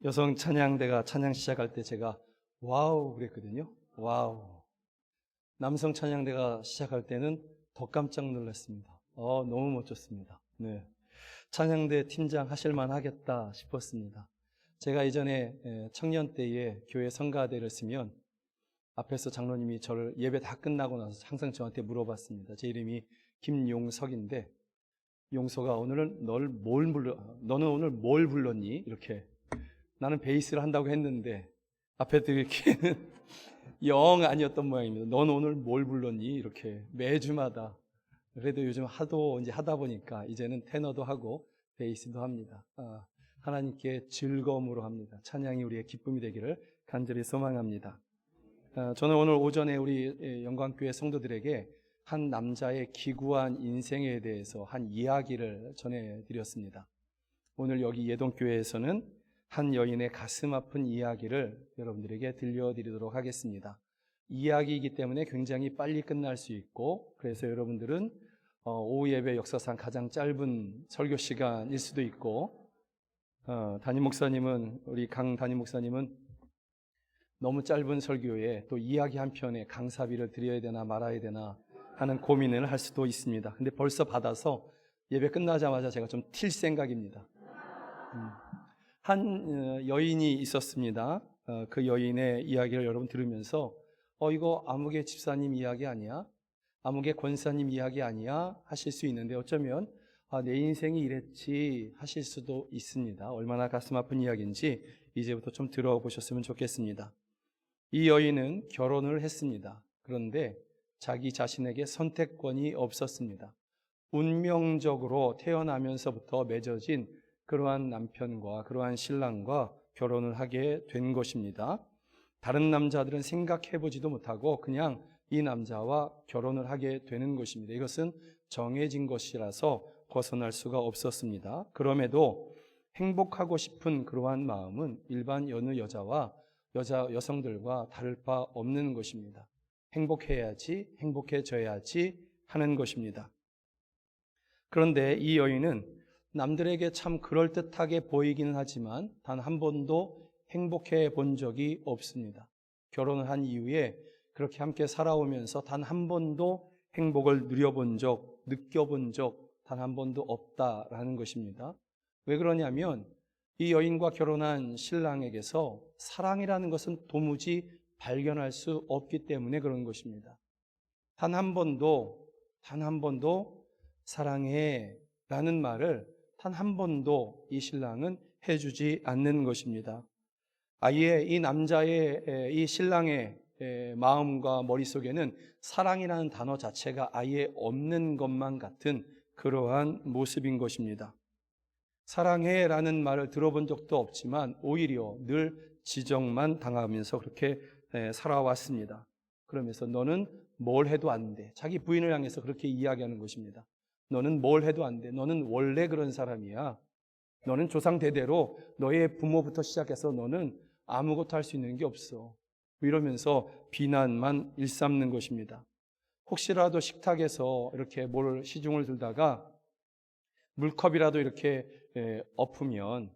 여성 찬양대가 찬양 시작할 때 제가 와우 그랬거든요. 와우. 남성 찬양대가 시작할 때는 더 깜짝 놀랐습니다. 너무 멋졌습니다. 네. 찬양대 팀장 하실만 하겠다 싶었습니다. 제가 이전에 청년 때에 교회 성가대를 쓰면 앞에서 장로님이 저를 예배 다 끝나고 나서 항상 저한테 물어봤습니다. 제 이름이 김용석인데, 용석아, 오늘은 너는 오늘 뭘 불렀니? 이렇게. 나는 베이스를 한다고 했는데 앞에 들기에는 영 아니었던 모양입니다. 넌 오늘 뭘 불렀니? 이렇게 매주마다. 그래도 요즘 이제 하다 보니까 이제는 테너도 하고 베이스도 합니다. 하나님께 즐거움으로 합니다. 찬양이 우리의 기쁨이 되기를 간절히 소망합니다. 저는 오늘 오전에 우리 영광교회 성도들에게 한 남자의 기구한 인생에 대해서 한 이야기를 전해드렸습니다. 오늘 여기 예동교회에서는 한 여인의 가슴 아픈 이야기를 여러분들에게 들려드리도록 하겠습니다. 이야기이기 때문에 굉장히 빨리 끝날 수 있고, 그래서 여러분들은 오후 예배 역사상 가장 짧은 설교 시간일 수도 있고, 우리 강 담임 목사님은 너무 짧은 설교에 또 이야기 한 편에 강사비를 드려야 되나 말아야 되나 하는 고민을 할 수도 있습니다. 근데 벌써 받아서 예배 끝나자마자 제가 좀 튈 생각입니다. 한 여인이 있었습니다. 그 여인의 이야기를 여러분 들으면서 이거 아무개 집사님 이야기 아니야? 아무개 권사님 이야기 아니야? 하실 수 있는데 어쩌면 내 인생이 이랬지 하실 수도 있습니다. 얼마나 가슴 아픈 이야기인지 이제부터 좀 들어보셨으면 좋겠습니다. 이 여인은 결혼을 했습니다. 그런데 자기 자신에게 선택권이 없었습니다. 운명적으로 태어나면서부터 맺어진 그러한 남편과 그러한 신랑과 결혼을 하게 된 것입니다. 다른 남자들은 생각해보지도 못하고 그냥 이 남자와 결혼을 하게 되는 것입니다. 이것은 정해진 것이라서 벗어날 수가 없었습니다. 그럼에도 행복하고 싶은 그러한 마음은 일반 여느 여성들과 다를 바 없는 것입니다. 행복해야지, 행복해져야지 하는 것입니다. 그런데 이 여인은 남들에게 참 그럴듯하게 보이기는 하지만 단 한 번도 행복해 본 적이 없습니다. 결혼을 한 이후에 그렇게 함께 살아오면서 단 한 번도 행복을 느껴본 적 단 한 번도 없다라는 것입니다. 왜 그러냐면 이 여인과 결혼한 신랑에게서 사랑이라는 것은 도무지 발견할 수 없기 때문에 그런 것입니다. 단 한 번도 사랑해 라는 말을 단 한 번도 이 신랑은 해주지 않는 것입니다. 아예 이 남자의, 이 신랑의 마음과 머릿속에는 사랑이라는 단어 자체가 아예 없는 것만 같은 그러한 모습인 것입니다. 사랑해 라는 말을 들어본 적도 없지만 오히려 늘 지적만 당하면서 그렇게 살아왔습니다. 그러면서 너는 뭘 해도 안 돼. 자기 부인을 향해서 그렇게 이야기하는 것입니다. 너는 뭘 해도 안 돼. 너는 원래 그런 사람이야. 너는 조상 대대로 너의 부모부터 시작해서 너는 아무것도 할 수 있는 게 없어. 이러면서 비난만 일삼는 것입니다. 혹시라도 식탁에서 이렇게 시중을 들다가 물컵이라도 이렇게 엎으면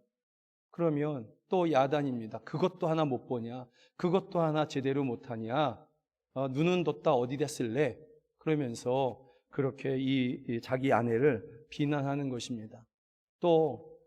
그러면 또 야단입니다. 그것도 하나 못 보냐? 그것도 하나 제대로 못하냐? 눈은 뒀다 어디 됐을래? 그러면서 그렇게 이 자기 아내를 비난하는 것입니다. 또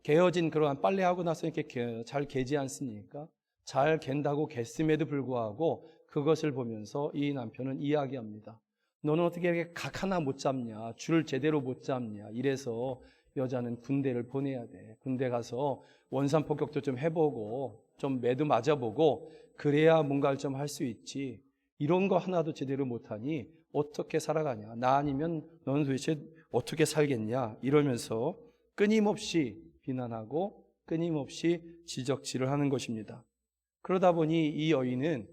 개어진 그러한 빨래하고 나서 이렇게 잘 개지 않습니까? 잘 갠다고 갰음에도 불구하고 그것을 보면서 이 남편은 이야기합니다. 너는 어떻게 이렇게 각 하나 못 잡냐? 줄 제대로 못 잡냐? 이래서 여자는 군대를 보내야 돼. 군대 가서 원산 폭격도 좀 해보고 좀 매도 맞아보고 그래야 뭔가를 좀 할 수 있지. 이런 거 하나도 제대로 못하니 어떻게 살아가냐? 나 아니면 너는 도대체 어떻게 살겠냐? 이러면서 끊임없이 비난하고 끊임없이 지적질을 하는 것입니다. 그러다 보니 이 여인은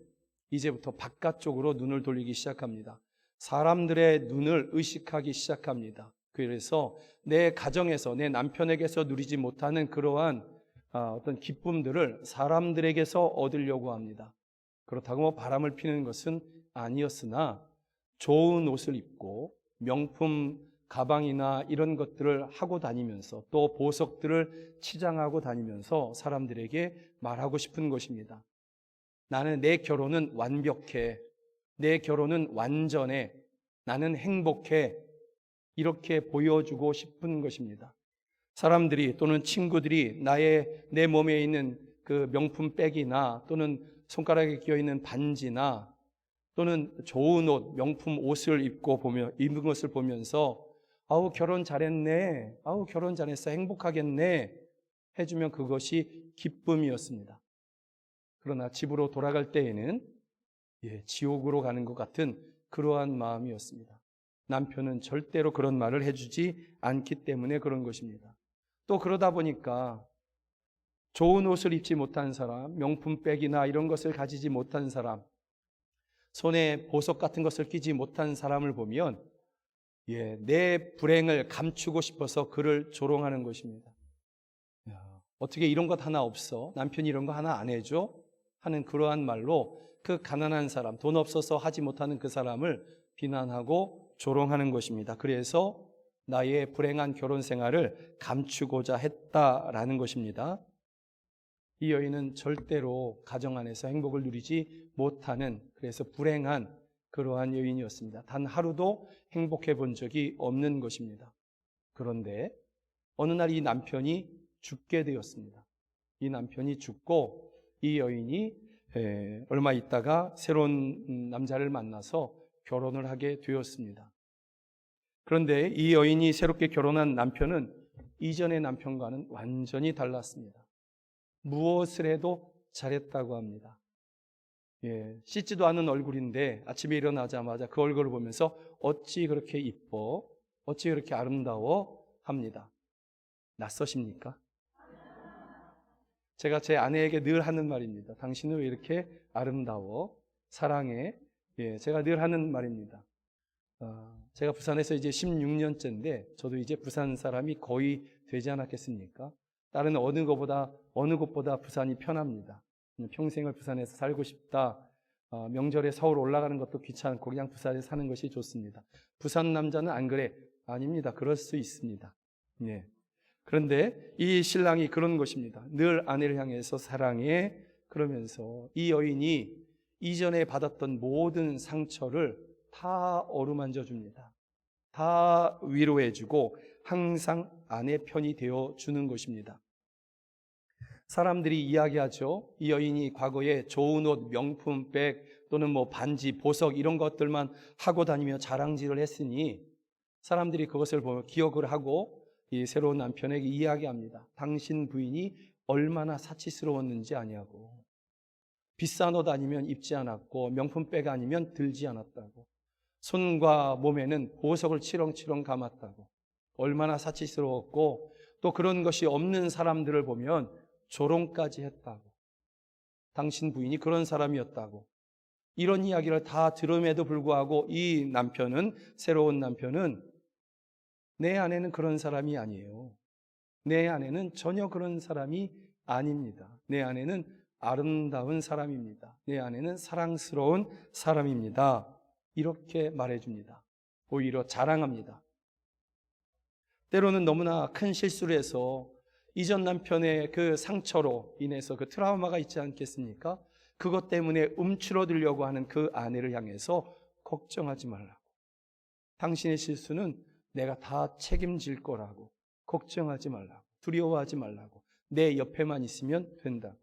이제부터 바깥쪽으로 눈을 돌리기 시작합니다. 사람들의 눈을 의식하기 시작합니다. 그래서 내 가정에서 내 남편에게서 누리지 못하는 그러한 어떤 기쁨들을 사람들에게서 얻으려고 합니다. 그렇다고 바람을 피는 것은 아니었으나 좋은 옷을 입고 명품 가방이나 이런 것들을 하고 다니면서 또 보석들을 치장하고 다니면서 사람들에게 말하고 싶은 것입니다. 나는 내 결혼은 완벽해. 내 결혼은 완전해. 나는 행복해. 이렇게 보여주고 싶은 것입니다. 사람들이 또는 친구들이 내 몸에 있는 그 명품 백이나 또는 손가락에 끼어 있는 반지나 또는 좋은 옷, 명품 옷을 입은 것을 보면서 아우 결혼 잘했네. 아우 결혼 잘했어. 행복하겠네. 해주면 그것이 기쁨이었습니다. 그러나 집으로 돌아갈 때에는 지옥으로 가는 것 같은 그러한 마음이었습니다. 남편은 절대로 그런 말을 해주지 않기 때문에 그런 것입니다. 또 그러다 보니까 좋은 옷을 입지 못한 사람, 명품백이나 이런 것을 가지지 못한 사람, 손에 보석 같은 것을 끼지 못한 사람을 보면 내 불행을 감추고 싶어서 그를 조롱하는 것입니다. 어떻게 이런 것 하나 없어? 남편이 이런 거 하나 안 해줘? 하는 그러한 말로 그 가난한 사람, 돈 없어서 하지 못하는 그 사람을 비난하고 조롱하는 것입니다. 그래서 나의 불행한 결혼 생활을 감추고자 했다라는 것입니다. 이 여인은 절대로 가정 안에서 행복을 누리지 못하는, 그래서 불행한 그러한 여인이었습니다. 단 하루도 행복해 본 적이 없는 것입니다. 그런데 어느 날 이 남편이 죽게 되었습니다. 이 남편이 죽고 이 여인이 얼마 있다가 새로운 남자를 만나서 결혼을 하게 되었습니다. 그런데 이 여인이 새롭게 결혼한 남편은 이전의 남편과는 완전히 달랐습니다. 무엇을 해도 잘했다고 합니다. 씻지도 않은 얼굴인데 아침에 일어나자마자 그 얼굴을 보면서 어찌 그렇게 이뻐? 어찌 그렇게 아름다워? 합니다. 낯서십니까? 제가 제 아내에게 늘 하는 말입니다. 당신은 왜 이렇게 아름다워? 사랑해? 제가 늘 하는 말입니다. 제가 부산에서 이제 16년째인데 저도 이제 부산 사람이 거의 되지 않았겠습니까? 다른 어느 곳보다 부산이 편합니다. 평생을 부산에서 살고 싶다. 명절에 서울 올라가는 것도 귀찮고 그냥 부산에 사는 것이 좋습니다. 부산 남자는 안 그래? 아닙니다. 그럴 수 있습니다. 그런데 이 신랑이 그런 것입니다. 늘 아내를 향해서 사랑해. 그러면서 이 여인이 이전에 받았던 모든 상처를 다 어루만져 줍니다. 다 위로해주고 항상 아내 편이 되어 주는 것입니다. 사람들이 이야기하죠. 이 여인이 과거에 좋은 옷, 명품백 또는 반지, 보석 이런 것들만 하고 다니며 자랑질을 했으니 사람들이 그것을 보며 기억을 하고 이 새로운 남편에게 이야기합니다. 당신 부인이 얼마나 사치스러웠는지 아냐고. 비싼 옷 아니면 입지 않았고 명품백 아니면 들지 않았다고. 손과 몸에는 보석을 치렁치렁 감았다고. 얼마나 사치스러웠고 또 그런 것이 없는 사람들을 보면 조롱까지 했다고. 당신 부인이 그런 사람이었다고. 이런 이야기를 다 들음에도 불구하고 이 남편은, 새로운 남편은 내 아내는 그런 사람이 아니에요. 내 아내는 전혀 그런 사람이 아닙니다. 내 아내는 아름다운 사람입니다. 내 아내는 사랑스러운 사람입니다. 이렇게 말해줍니다. 오히려 자랑합니다. 때로는 너무나 큰 실수를 해서 이전 남편의 그 상처로 인해서 그 트라우마가 있지 않겠습니까? 그것 때문에 움츠러들려고 하는 그 아내를 향해서 걱정하지 말라고. 당신의 실수는 내가 다 책임질 거라고. 걱정하지 말라고. 두려워하지 말라고. 내 옆에만 있으면 된다고.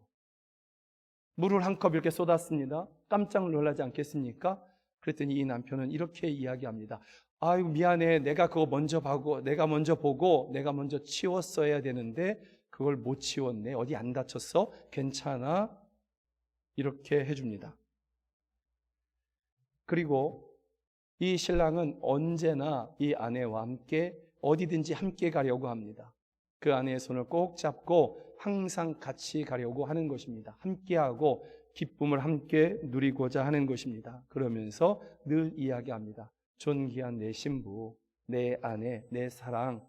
물을 한 컵 이렇게 쏟았습니다. 깜짝 놀라지 않겠습니까? 그랬더니 이 남편은 이렇게 이야기합니다. 아유 미안해. 내가 그거 먼저 보고 내가 먼저 치웠어야 되는데 그걸 못 치웠네. 어디 안 다쳤어? 괜찮아? 이렇게 해줍니다. 그리고 이 신랑은 언제나 이 아내와 함께 어디든지 함께 가려고 합니다. 그 아내의 손을 꼭 잡고 항상 같이 가려고 하는 것입니다. 함께하고 기쁨을 함께 누리고자 하는 것입니다. 그러면서 늘 이야기합니다. 존귀한 내 신부, 내 아내, 내 사랑,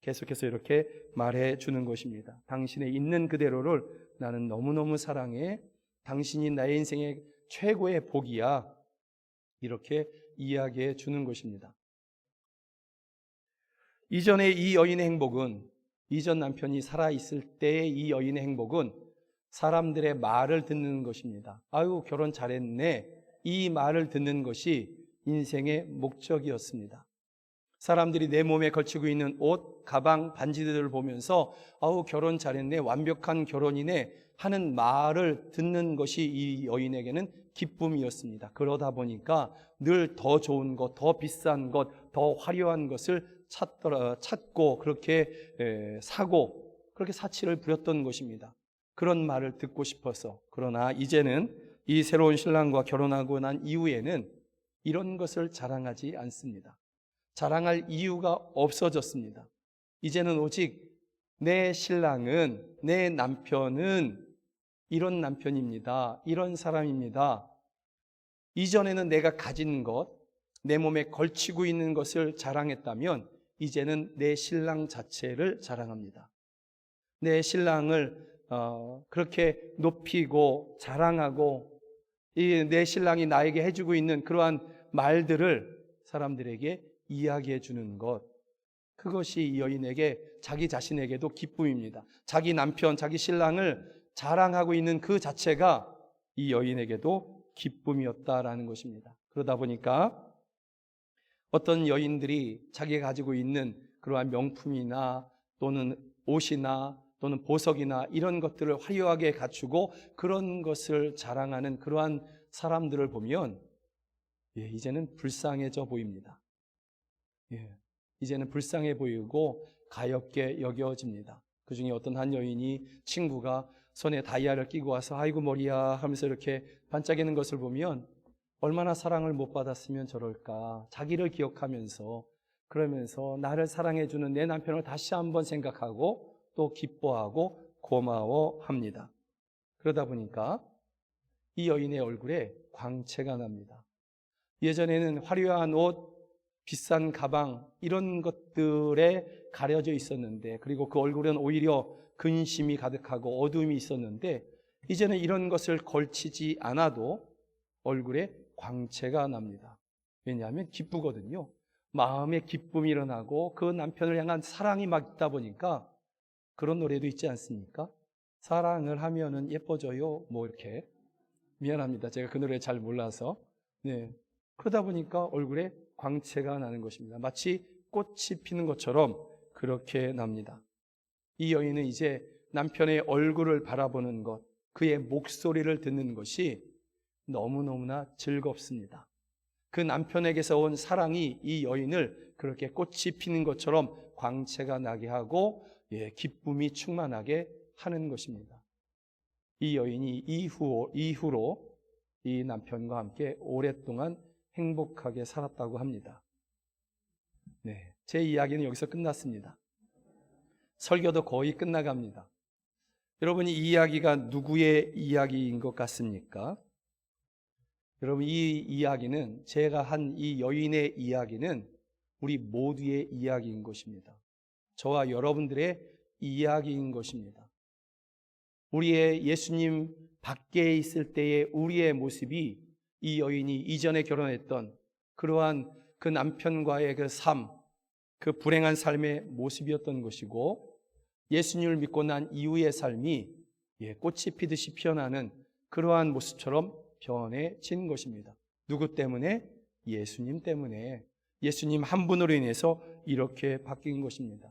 계속해서 이렇게 말해 주는 것입니다. 당신의 있는 그대로를 나는 너무너무 사랑해. 당신이 나의 인생의 최고의 복이야. 이렇게 이야기해 주는 것입니다. 이전에 이 여인의 행복은, 이전 남편이 살아있을 때의 이 여인의 행복은 사람들의 말을 듣는 것입니다. 아유, 결혼 잘했네. 이 말을 듣는 것이 인생의 목적이었습니다. 사람들이 내 몸에 걸치고 있는 옷, 가방, 반지들을 보면서 아우, 결혼 잘했네, 완벽한 결혼이네 하는 말을 듣는 것이 이 여인에게는 기쁨이었습니다. 그러다 보니까 늘 더 좋은 것, 더 비싼 것, 더 화려한 것을 찾고 그렇게 사고 그렇게 사치를 부렸던 것입니다. 그런 말을 듣고 싶어서. 그러나 이제는 이 새로운 신랑과 결혼하고 난 이후에는 이런 것을 자랑하지 않습니다. 자랑할 이유가 없어졌습니다. 이제는 오직 내 신랑은, 내 남편은 이런 남편입니다. 이런 사람입니다. 이전에는 내가 가진 것, 내 몸에 걸치고 있는 것을 자랑했다면 이제는 내 신랑 자체를 자랑합니다. 내 신랑을 그렇게 높이고 자랑하고 내 신랑이 나에게 해주고 있는 그러한 말들을 사람들에게 이야기해 주는 것, 그것이 이 여인에게, 자기 자신에게도 기쁨입니다. 자기 남편, 자기 신랑을 자랑하고 있는 그 자체가 이 여인에게도 기쁨이었다라는 것입니다. 그러다 보니까 어떤 여인들이 자기가 가지고 있는 그러한 명품이나 또는 옷이나 또는 보석이나 이런 것들을 화려하게 갖추고 그런 것을 자랑하는 그러한 사람들을 보면 이제는 불쌍해져 보입니다. 이제는 불쌍해 보이고 가엾게 여겨집니다. 그 중에 어떤 한 여인이 친구가 손에 다이아를 끼고 와서 아이고 머리야 하면서 이렇게 반짝이는 것을 보면 얼마나 사랑을 못 받았으면 저럴까, 자기를 기억하면서 그러면서 나를 사랑해주는 내 남편을 다시 한번 생각하고 또 기뻐하고 고마워합니다. 그러다 보니까 이 여인의 얼굴에 광채가 납니다. 예전에는 화려한 옷, 비싼 가방 이런 것들에 가려져 있었는데, 그리고 그 얼굴은 오히려 근심이 가득하고 어두움이 있었는데 이제는 이런 것을 걸치지 않아도 얼굴에 광채가 납니다. 왜냐하면 기쁘거든요. 마음에 기쁨이 일어나고 그 남편을 향한 사랑이 막 있다 보니까 그런 노래도 있지 않습니까? 사랑을 하면은 예뻐져요. 뭐 이렇게. 미안합니다. 제가 그 노래 잘 몰라서. 그러다 보니까 얼굴에 광채가 나는 것입니다. 마치 꽃이 피는 것처럼 그렇게 납니다. 이 여인은 이제 남편의 얼굴을 바라보는 것, 그의 목소리를 듣는 것이 너무너무나 즐겁습니다. 그 남편에게서 온 사랑이 이 여인을 그렇게 꽃이 피는 것처럼 광채가 나게 하고 기쁨이 충만하게 하는 것입니다. 이 여인이 이후로 이 남편과 함께 오랫동안 행복하게 살았다고 합니다. 제 이야기는 여기서 끝났습니다. 설교도 거의 끝나갑니다. 여러분, 이 이야기가 누구의 이야기인 것 같습니까? 여러분, 이 이야기는, 제가 한 이 여인의 이야기는 우리 모두의 이야기인 것입니다. 저와 여러분들의 이야기인 것입니다. 우리의 예수님 밖에 있을 때의 우리의 모습이 이 여인이 이전에 결혼했던 그러한 그 남편과의 그 삶, 그 불행한 삶의 모습이었던 것이고, 예수님을 믿고 난 이후의 삶이 꽃이 피듯이 피어나는 그러한 모습처럼 변해진 것입니다. 누구 때문에? 예수님 때문에. 예수님 한 분으로 인해서 이렇게 바뀐 것입니다.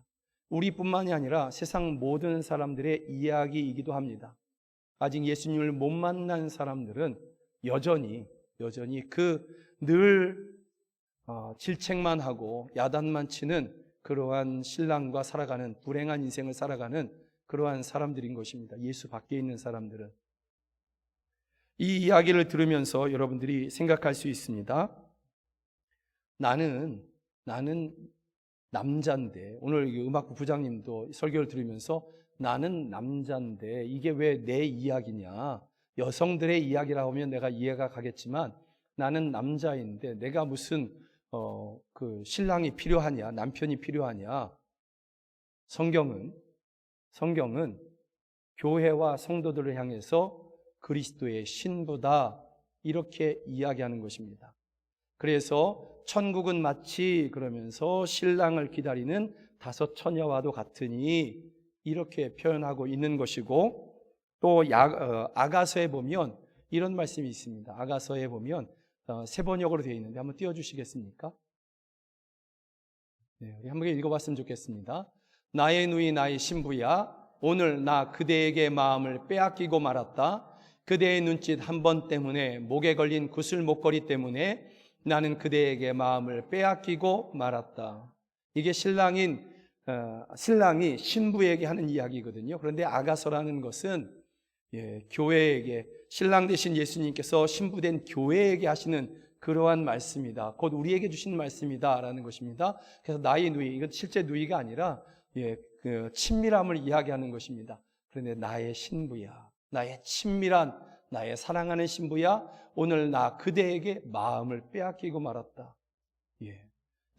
우리뿐만이 아니라 세상 모든 사람들의 이야기이기도 합니다. 아직 예수님을 못 만난 사람들은 여전히 늘 질책만 하고 야단만 치는 그러한 신랑과 살아가는, 불행한 인생을 살아가는 그러한 사람들인 것입니다. 예수 밖에 있는 사람들은. 이 이야기를 들으면서 여러분들이 생각할 수 있습니다. 나는 남자인데, 오늘 음악부 부장님도 설교를 들으면서 나는 남자인데 이게 왜 내 이야기냐, 여성들의 이야기라고 하면 내가 이해가 가겠지만 나는 남자인데 내가 무슨 그 신랑이 필요하냐, 남편이 필요하냐. 성경은 교회와 성도들을 향해서 그리스도의 신부다 이렇게 이야기하는 것입니다. 그래서 천국은 마치 그러면서 신랑을 기다리는 다섯 처녀와도 같으니 이렇게 표현하고 있는 것이고, 또 아가서에 보면 이런 말씀이 있습니다. 아가서에 보면 세 번역으로 되어 있는데 한번 띄워주시겠습니까? 네, 우리 한번 읽어봤으면 좋겠습니다. 나의 누이 나의 신부야, 오늘 나 그대에게 마음을 빼앗기고 말았다. 그대의 눈짓 한 번 때문에, 목에 걸린 구슬 목걸이 때문에 나는 그대에게 마음을 빼앗기고 말았다. 이게 신랑이 신부에게 하는 이야기거든요. 그런데 아가서라는 것은 교회에게, 신랑 되신 예수님께서 신부된 교회에게 하시는 그러한 말씀이다. 곧 우리에게 주신 말씀이다라는 것입니다. 그래서 나의 누이, 이건 실제 누이가 아니라 그 친밀함을 이야기하는 것입니다. 그런데 나의 신부야, 나의 친밀한, 나의 사랑하는 신부야, 오늘 나 그대에게 마음을 빼앗기고 말았다.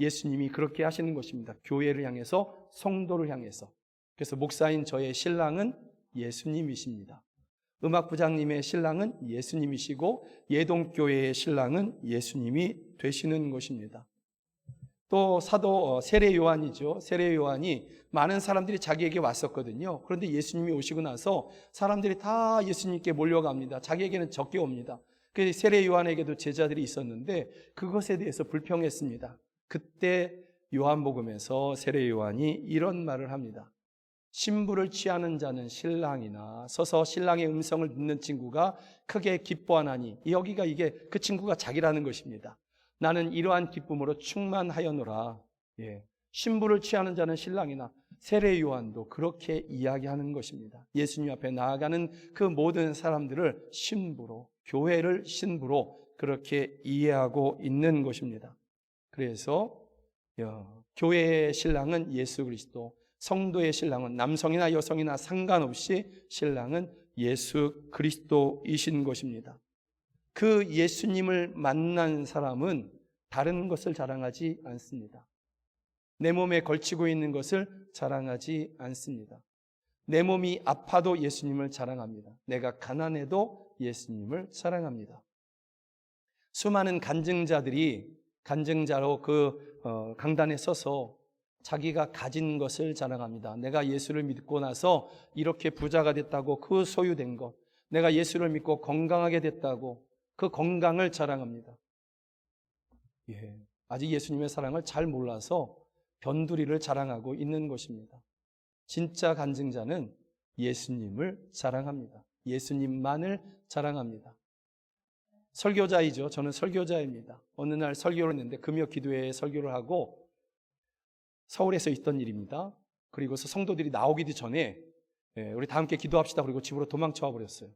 예수님이 그렇게 하시는 것입니다. 교회를 향해서, 성도를 향해서. 그래서 목사인 저의 신랑은 예수님이십니다. 음악부장님의 신랑은 예수님이시고, 예동교회의 신랑은 예수님이 되시는 것입니다. 또 사도 세례 요한이죠. 세례 요한이 많은 사람들이 자기에게 왔었거든요. 그런데 예수님이 오시고 나서 사람들이 다 예수님께 몰려갑니다. 자기에게는 적게 옵니다. 그래서 세례 요한에게도 제자들이 있었는데 그것에 대해서 불평했습니다. 그때 요한복음에서 세례 요한이 이런 말을 합니다. 신부를 취하는 자는 신랑이나 서서 신랑의 음성을 듣는 친구가 크게 기뻐하나니, 여기가 이게 그 친구가 자기라는 것입니다. 나는 이러한 기쁨으로 충만하여노라. 신부를 취하는 자는 신랑이나, 세례 요한도 그렇게 이야기하는 것입니다. 예수님 앞에 나아가는 그 모든 사람들을 신부로, 교회를 신부로 그렇게 이해하고 있는 것입니다. 그래서 교회의 신랑은 예수 그리스도, 성도의 신랑은 남성이나 여성이나 상관없이 신랑은 예수 그리스도이신 것입니다. 그 예수님을 만난 사람은 다른 것을 자랑하지 않습니다. 내 몸에 걸치고 있는 것을 자랑하지 않습니다. 내 몸이 아파도 예수님을 자랑합니다. 내가 가난해도 예수님을 사랑합니다. 수많은 간증자로 그 강단에 서서 자기가 가진 것을 자랑합니다. 내가 예수를 믿고 나서 이렇게 부자가 됐다고, 그 소유된 것, 내가 예수를 믿고 건강하게 됐다고, 그 건강을 자랑합니다. 아직 예수님의 사랑을 잘 몰라서 변두리를 자랑하고 있는 것입니다. 진짜 간증자는 예수님을 자랑합니다. 예수님만을 자랑합니다. 설교자이죠. 저는 설교자입니다. 어느 날 설교를 했는데 금요 기도회에 설교를 하고, 서울에서 있던 일입니다. 그리고서 성도들이 나오기도 전에 우리 다 함께 기도합시다 그리고 집으로 도망쳐 버렸어요.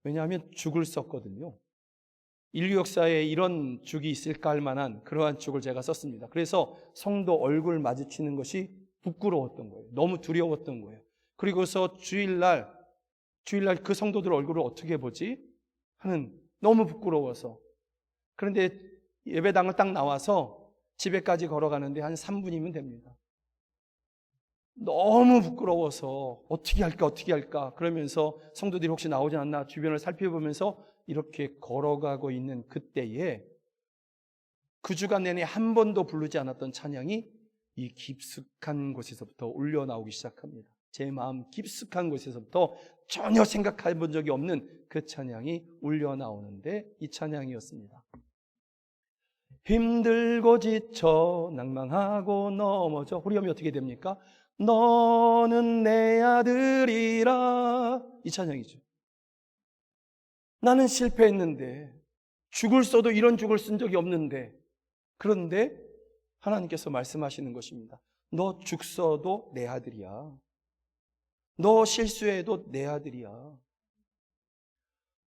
왜냐하면 죽을 썼거든요. 인류 역사에 이런 죽이 있을까 할 만한 그러한 죽을 제가 썼습니다. 그래서 성도 얼굴 마주치는 것이 부끄러웠던 거예요. 너무 두려웠던 거예요. 그리고서 주일날 그 성도들 얼굴을 어떻게 보지 하는, 너무 부끄러워서. 그런데 예배당을 딱 나와서 집에까지 걸어가는데 한 3분이면 됩니다. 너무 부끄러워서 어떻게 할까 그러면서 성도들이 혹시 나오지 않나 주변을 살펴보면서 이렇게 걸어가고 있는 그때에 그 주간 내내 한 번도 부르지 않았던 찬양이 이 깊숙한 곳에서부터 울려 나오기 시작합니다. 제 마음 깊숙한 곳에서부터 전혀 생각해 본 적이 없는 그 찬양이 울려 나오는데, 이 찬양이었습니다. 힘들고 지쳐 낭망하고 넘어져, 후렴이 어떻게 됩니까? 너는 내 아들이라, 이 찬양이죠. 나는 실패했는데, 죽을 써도 이런 죽을 쓴 적이 없는데, 그런데 하나님께서 말씀하시는 것입니다. 너 죽 써도 내 아들이야. 너 실수해도 내 아들이야.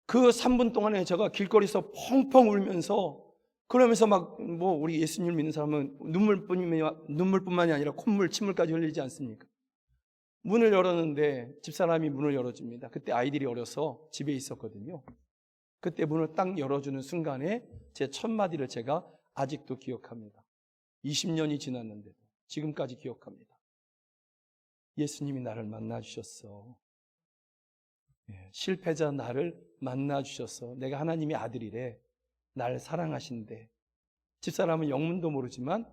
그 3분 동안에 제가 길거리에서 펑펑 울면서, 그러면서 우리 예수님을 믿는 사람은 눈물뿐만이 아니라 콧물, 침물까지 흘리지 않습니까? 문을 열었는데 집사람이 문을 열어줍니다. 그때 아이들이 어려서 집에 있었거든요. 그때 문을 딱 열어주는 순간에 제 첫 마디를 제가 아직도 기억합니다. 20년이 지났는데도 지금까지 기억합니다. 예수님이 나를 만나주셨어. 실패자 나를 만나주셨어. 내가 하나님의 아들이래. 날 사랑하신대. 집사람은 영문도 모르지만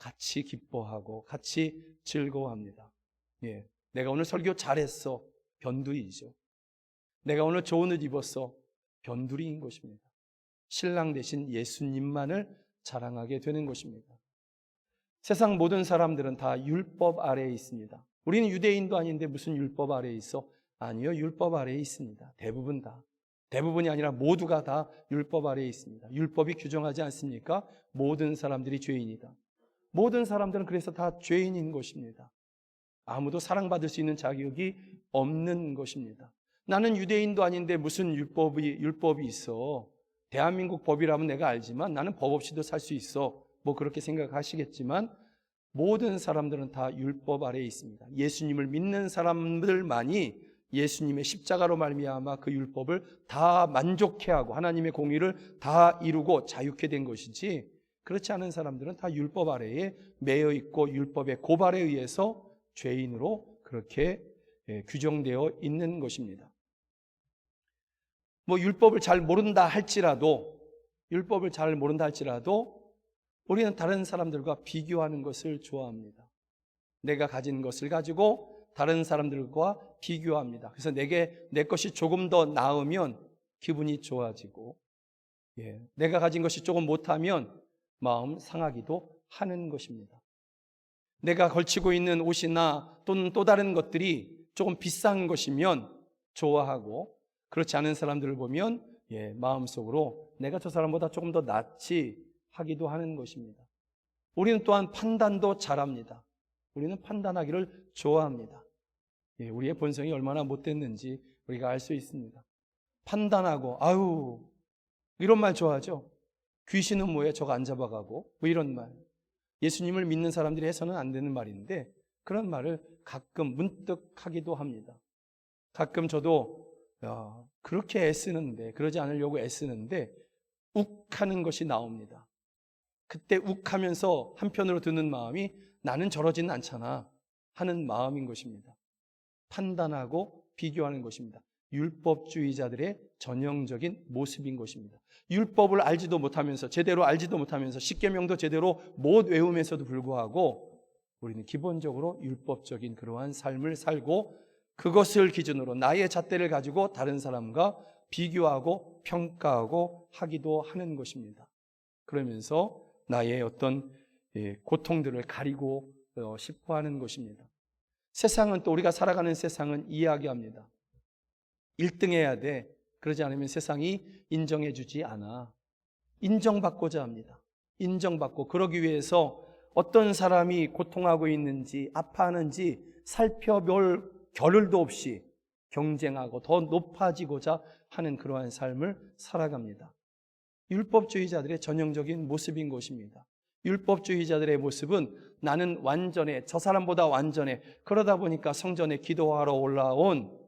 같이 기뻐하고 같이 즐거워합니다. 예, 내가 오늘 설교 잘했어. 변두리이죠. 내가 오늘 좋은 옷 입었어. 변두리인 것입니다. 신랑 대신 예수님만을 자랑하게 되는 것입니다. 세상 모든 사람들은 다 율법 아래에 있습니다. 우리는 유대인도 아닌데 무슨 율법 아래에 있어? 아니요, 율법 아래에 있습니다. 대부분 다. 대부분이 아니라 모두가 다 율법 아래에 있습니다. 율법이 규정하지 않습니까? 모든 사람들이 죄인이다. 모든 사람들은 그래서 다 죄인인 것입니다. 아무도 사랑받을 수 있는 자격이 없는 것입니다. 나는 유대인도 아닌데 무슨 율법이 있어. 대한민국 법이라면 내가 알지만 나는 법 없이도 살 수 있어. 뭐 그렇게 생각하시겠지만 모든 사람들은 다 율법 아래에 있습니다. 예수님을 믿는 사람들만이 예수님의 십자가로 말미암아 그 율법을 다 만족해하고 하나님의 공의를 다 이루고 자유케 된 것이지, 그렇지 않은 사람들은 다 율법 아래에 매여 있고 율법의 고발에 의해서 죄인으로 그렇게 규정되어 있는 것입니다. 뭐 율법을 잘 모른다 할지라도 우리는 다른 사람들과 비교하는 것을 좋아합니다. 내가 가진 것을 가지고 다른 사람들과 비교합니다. 그래서 내 것이 조금 더 나으면 기분이 좋아지고, 내가 가진 것이 조금 못하면 마음 상하기도 하는 것입니다. 내가 걸치고 있는 옷이나 또는 또 다른 것들이 조금 비싼 것이면 좋아하고, 그렇지 않은 사람들을 보면 마음속으로 내가 저 사람보다 조금 더 낫지 하기도 하는 것입니다. 우리는 또한 판단도 잘합니다. 우리는 판단하기를 좋아합니다. 우리의 본성이 얼마나 못됐는지 우리가 알 수 있습니다. 판단하고 아유 이런 말 좋아하죠. 귀신은 뭐해 저거 안 잡아가고 뭐 이런 말. 예수님을 믿는 사람들이 해서는 안 되는 말인데 그런 말을 가끔 문득 하기도 합니다. 가끔 저도 그렇게 애쓰는데, 그러지 않으려고 애쓰는데 욱하는 것이 나옵니다. 그때 욱하면서 한편으로 드는 마음이 나는 저러지는 않잖아 하는 마음인 것입니다. 판단하고 비교하는 것입니다. 율법주의자들의 전형적인 모습인 것입니다. 율법을 알지도 못하면서, 제대로 알지도 못하면서, 십계명도 제대로 못 외우면서도 불구하고 우리는 기본적으로 율법적인 그러한 삶을 살고 그것을 기준으로 나의 잣대를 가지고 다른 사람과 비교하고 평가하고 하기도 하는 것입니다. 그러면서 나의 어떤 고통들을 가리고 싶어 하는 것입니다. 세상은 또 우리가 살아가는 세상은 이야기합니다. 1등 해야 돼. 그러지 않으면 세상이 인정해 주지 않아. 인정받고자 합니다. 인정받고, 그러기 위해서 어떤 사람이 고통하고 있는지 아파하는지 살펴볼 겨를도 없이 경쟁하고 더 높아지고자 하는 그러한 삶을 살아갑니다. 율법주의자들의 전형적인 모습인 것입니다. 율법주의자들의 모습은 나는 완전해, 저 사람보다 완전해. 그러다 보니까 성전에 기도하러 올라온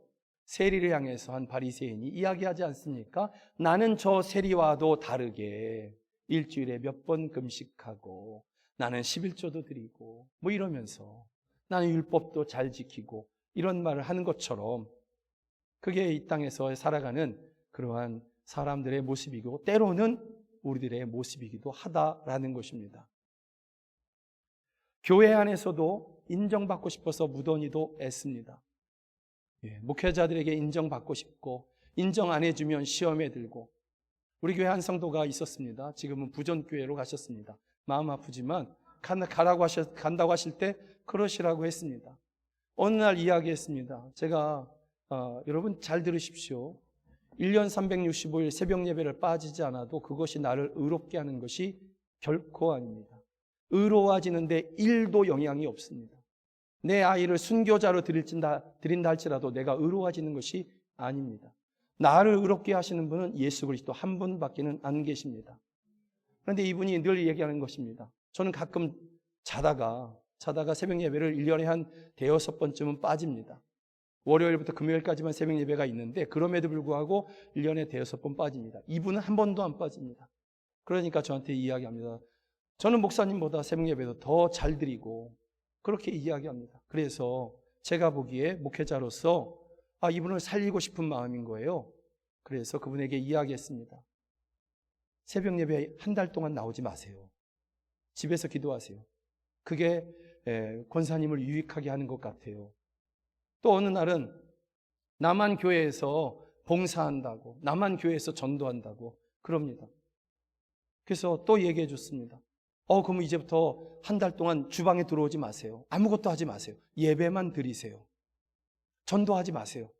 세리를 향해서 한 바리새인이 이야기하지 않습니까? 나는 저 세리와도 다르게 일주일에 몇 번 금식하고 나는 11조도 드리고 뭐 이러면서 나는 율법도 잘 지키고 이런 말을 하는 것처럼, 그게 이 땅에서 살아가는 그러한 사람들의 모습이고 때로는 우리들의 모습이기도 하다라는 것입니다. 교회 안에서도 인정받고 싶어서 무던히도 애씁니다. 목회자들에게 인정받고 싶고 인정 안 해주면 시험에 들고. 우리 교회 한 성도가 있었습니다. 지금은 부전교회로 가셨습니다. 마음 아프지만 간다고 하실 때 그러시라고 했습니다. 어느 날 이야기했습니다. 제가 여러분 잘 들으십시오. 1년 365일 새벽 예배를 빠지지 않아도 그것이 나를 의롭게 하는 것이 결코 아닙니다. 의로워지는데 1도 영향이 없습니다. 내 아이를 순교자로 드린다 할지라도 내가 의로워지는 것이 아닙니다. 나를 의롭게 하시는 분은 예수 그리스도 한 분밖에는 안 계십니다. 그런데 이분이 늘 얘기하는 것입니다. 저는 가끔 자다가 새벽 예배를 1년에 한 대여섯 번쯤은 빠집니다. 월요일부터 금요일까지만 새벽 예배가 있는데 그럼에도 불구하고 1년에 대여섯 번 빠집니다. 이분은 한 번도 안 빠집니다. 그러니까 저한테 이야기합니다. 저는 목사님보다 새벽 예배도 더 잘 드리고 그렇게 이야기합니다. 그래서 제가 보기에 목회자로서 이분을 살리고 싶은 마음인 거예요. 그래서 그분에게 이야기했습니다. 새벽 예배 한 달 동안 나오지 마세요. 집에서 기도하세요. 그게 권사님을 유익하게 하는 것 같아요. 또 어느 날은 남한 교회에서 봉사한다고, 남한 교회에서 전도한다고 그럽니다. 그래서 또 얘기해 줬습니다. 그럼 이제부터 한 달 동안 주방에 들어오지 마세요. 아무것도 하지 마세요. 예배만 드리세요. 전도하지 마세요.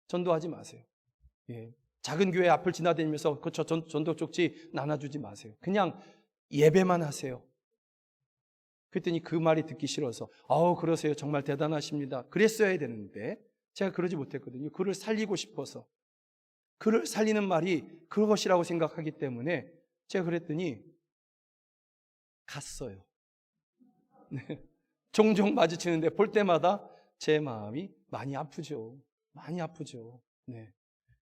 전도하지 마세요. 예. 작은 교회 앞을 지나다니면서 전도 쪽지 나눠주지 마세요. 그냥 예배만 하세요. 그랬더니 그 말이 듣기 싫어서 그러세요. 정말 대단하십니다. 그랬어야 되는데 제가 그러지 못했거든요. 그를 살리고 싶어서. 그를 살리는 말이 그것이라고 생각하기 때문에 제가 그랬더니 갔어요. 네. 종종 마주치는데 볼 때마다 제 마음이 많이 아프죠. 많이 아프죠. 네.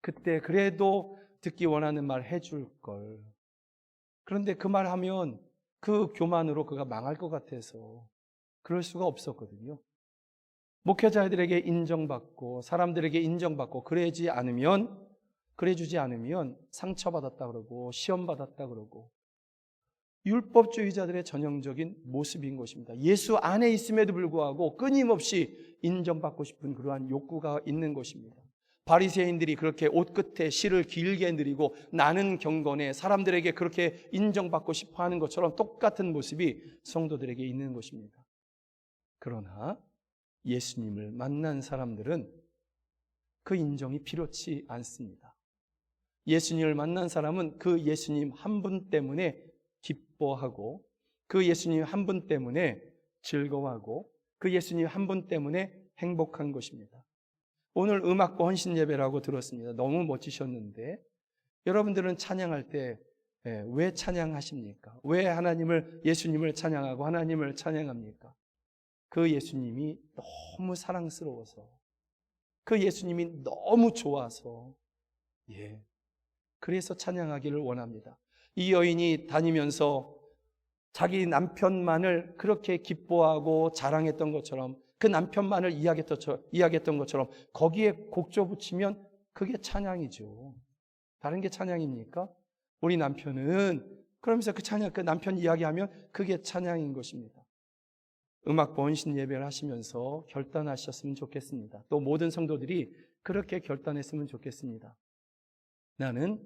그때 그래도 듣기 원하는 말 해줄 걸. 그런데 그 말 하면 그 교만으로 그가 망할 것 같아서 그럴 수가 없었거든요. 목회자들에게 인정받고 사람들에게 인정받고 그래주지 않으면 상처받았다 그러고 시험받았다 그러고 율법주의자들의 전형적인 모습인 것입니다. 예수 안에 있음에도 불구하고 끊임없이 인정받고 싶은 그러한 욕구가 있는 것입니다. 바리새인들이 그렇게 옷 끝에 실을 길게 늘이고 나는 경건에 사람들에게 그렇게 인정받고 싶어하는 것처럼 똑같은 모습이 성도들에게 있는 것입니다. 그러나 예수님을 만난 사람들은 그 인정이 필요치 않습니다. 예수님을 만난 사람은 그 예수님 한 분 때문에 기뻐하고 그 예수님 한 분 때문에 즐거워하고 그 예수님 한 분 때문에 행복한 것입니다. 오늘 음악과 헌신 예배라고 들었습니다. 너무 멋지셨는데 여러분들은 찬양할 때 왜 찬양하십니까? 왜 예수님을 찬양하고 하나님을 찬양합니까? 그 예수님이 너무 사랑스러워서 그 예수님이 너무 좋아서 그래서 찬양하기를 원합니다. 이 여인이 다니면서 자기 남편만을 그렇게 기뻐하고 자랑했던 것처럼 그 남편만을 이야기했던 것처럼 거기에 곡조 붙이면 그게 찬양이죠. 다른 게 찬양입니까? 우리 남편은 그러면서 그 남편 이야기하면 그게 찬양인 것입니다. 음악 번신 예배를 하시면서 결단하셨으면 좋겠습니다. 또 모든 성도들이 그렇게 결단했으면 좋겠습니다. 나는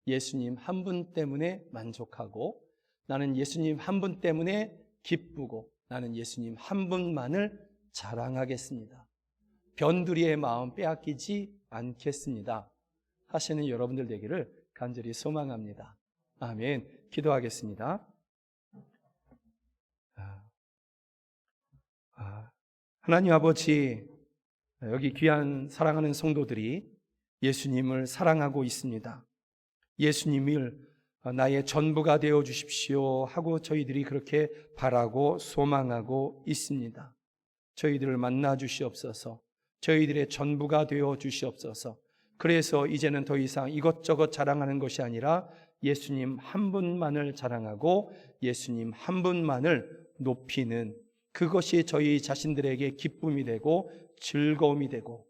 예수님 한 분 때문에 만족하고 나는 예수님 한 분 때문에 기쁘고 나는 예수님 한 분만을 자랑하겠습니다. 변두리의 마음 빼앗기지 않겠습니다. 하시는 여러분들 되기를 간절히 소망합니다. 아멘. 기도하겠습니다. 하나님 아버지, 여기 귀한 사랑하는 성도들이 예수님을 사랑하고 있습니다. 예수님을 나의 전부가 되어 주십시오 하고 저희들이 그렇게 바라고 소망하고 있습니다. 저희들을 만나 주시옵소서. 저희들의 전부가 되어 주시옵소서. 그래서 이제는 더 이상 이것저것 자랑하는 것이 아니라 예수님 한 분만을 자랑하고 예수님 한 분만을 높이는 그것이 저희 자신들에게 기쁨이 되고 즐거움이 되고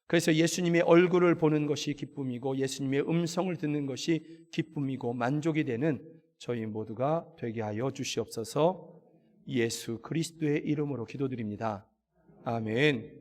그래서 예수님의 얼굴을 보는 것이 기쁨이고 예수님의 음성을 듣는 것이 기쁨이고 만족이 되는 저희 모두가 되게 하여 주시옵소서. 예수 그리스도의 이름으로 기도드립니다. 아멘.